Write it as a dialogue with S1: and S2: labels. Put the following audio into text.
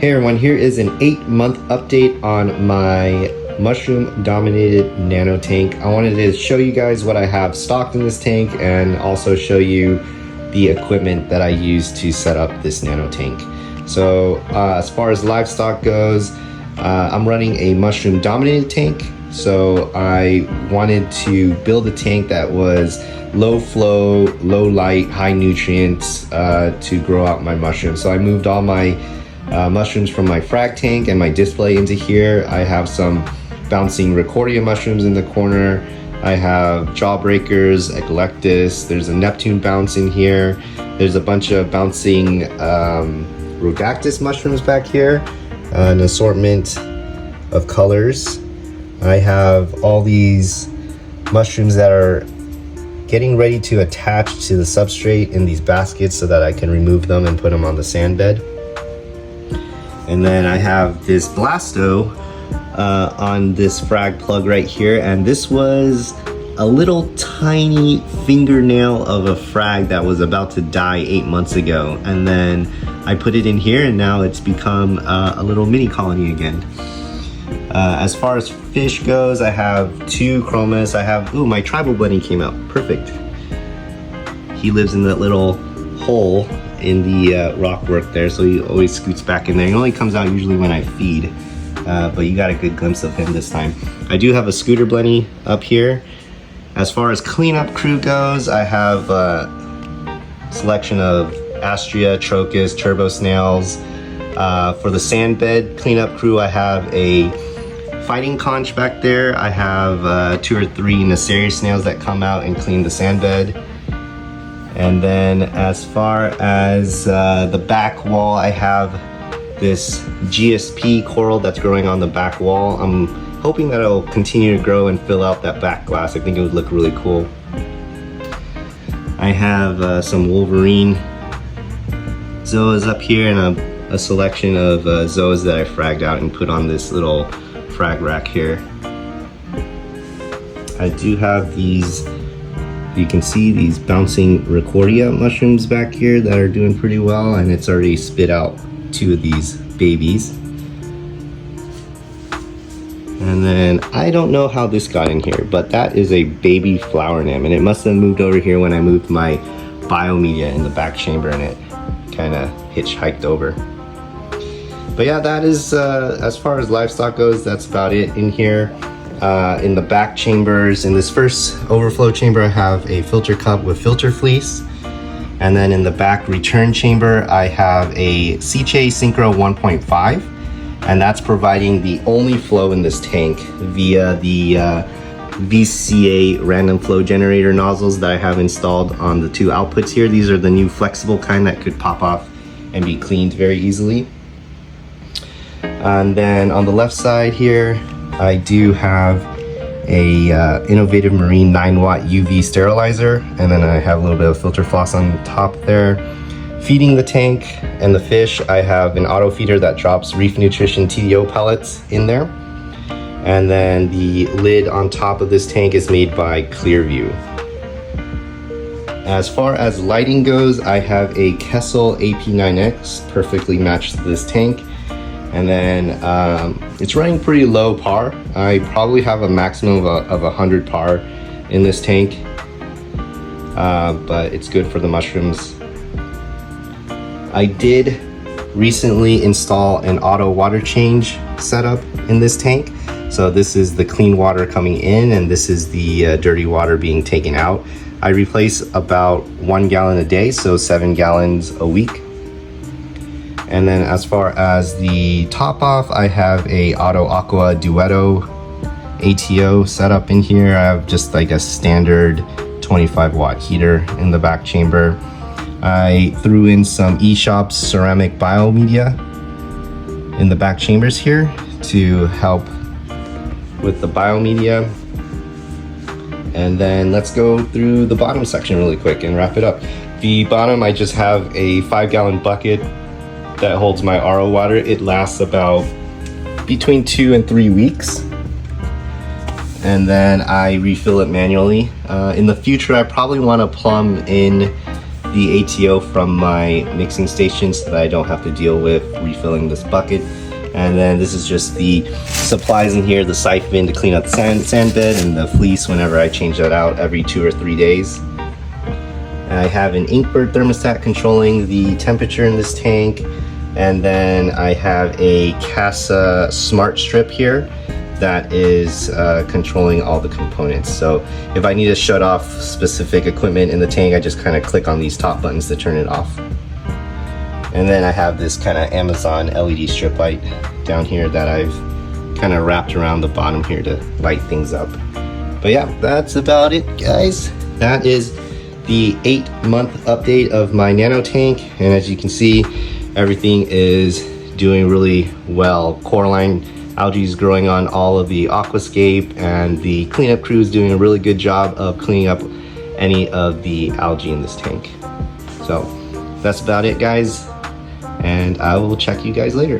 S1: Hey everyone, here is an 8-month update on my mushroom dominated nano tank. I wanted to show you guys what I have stocked in this tank and also show you the equipment that I use to set up this nano tank. So as far as livestock goes, I'm running a mushroom dominated tank. So I wanted to build a tank that was low flow, low light, high nutrients to grow out my mushrooms. So I moved all my mushrooms from my frag tank and my display into here. I have some bouncing Recordia mushrooms in the corner. I have jawbreakers, eclectus. There's a Neptune bounce in here. There's a bunch of bouncing rhodactis mushrooms back here, an assortment of colors. I have all these mushrooms that are getting ready to attach to the substrate in these baskets so that I can remove them and put them on the sand bed. And then I have this Blasto on this frag plug right here, and this was a little tiny fingernail of a frag that was about to die 8 months ago, and then I put it in here and now it's become a little mini colony again. As far as fish goes, I have 2 chromas. I have, ooh, my tribal bunny came out, perfect. He lives in that little hole in the rock work there, so he always scoots back in there. He only comes out usually when I feed, but you got a good glimpse of him this time. I do have a scooter bunny up here. As far as cleanup crew goes, I have a selection of Astrea, Trochus, turbo snails. For the sand bed cleanup crew, I have a fighting conch back there. I have 2 or 3 Nacerius snails that come out and clean the sand bed. And then as far as the back wall, I have this GSP coral that's growing on the back wall. I'm hoping that it'll continue to grow and fill out that back glass. I think it would look really cool. I have some Wolverine zoas up here and a selection of zoas that I fragged out and put on this little frag rack here. I do have these, you can see these bouncing Recordia mushrooms back here that are doing pretty well, and it's already spit out 2 of these babies. And then I don't know how this got in here, but that is a baby flower nymph, and it must have moved over here when I moved my biomedia in the back chamber and it kind of hitchhiked over. But yeah, that is, as far as livestock goes, that's about it in here. In the back chambers, in this first overflow chamber, I have a filter cup with filter fleece. And then in the back return chamber, I have a Seache Synchro 1.5. And that's providing the only flow in this tank via the VCA random flow generator nozzles that I have installed on the 2 outputs here. These are the new flexible kind that could pop off and be cleaned very easily. And then on the left side here, I do have a Innovative Marine 9-watt UV sterilizer, and then I have a little bit of filter floss on top there. Feeding the tank and the fish, I have an auto feeder that drops Reef Nutrition TDO pellets in there. And then the lid on top of this tank is made by Clearview. As far as lighting goes, I have a Kessel AP9X, perfectly matched this tank. And then it's running pretty low par. I probably have a maximum of 100 par in this tank, but it's good for the mushrooms. I did recently install an auto water change setup in this tank. So this is the clean water coming in and this is the dirty water being taken out. I replace about 1 gallon a day, so 7 gallons a week. And then as far as the top off, I have a Auto Aqua Duetto ATO setup in here. I have just like a standard 25-watt heater in the back chamber. I threw in some eShop's ceramic biomedia in the back chambers here to help with the biomedia. And then let's go through the bottom section really quick and wrap it up. The bottom, I just have a 5-gallon bucket that holds my RO water. It lasts about between 2 and 3 weeks. And then I refill it manually. In the future, I probably want to plumb in the ATO from my mixing station so that I don't have to deal with refilling this bucket. And then this is just the supplies in here, the siphon to clean out the sand bed, and the fleece whenever I change that out every 2 or 3 days. I have an Inkbird thermostat controlling the temperature in this tank, and then I have a Casa Smart Strip here that is controlling all the components. So if I need to shut off specific equipment in the tank, I just kind of click on these top buttons to turn it off. And then I have this kind of Amazon LED strip light down here that I've kind of wrapped around the bottom here to light things up. But yeah, that's about it, guys. That is the 8-month update of my Nano tank, and as you can see, everything is doing really well. Coralline algae is growing on all of the aquascape, and the cleanup crew is doing a really good job of cleaning up any of the algae in this tank. So that's about it, guys, and I will check you guys later.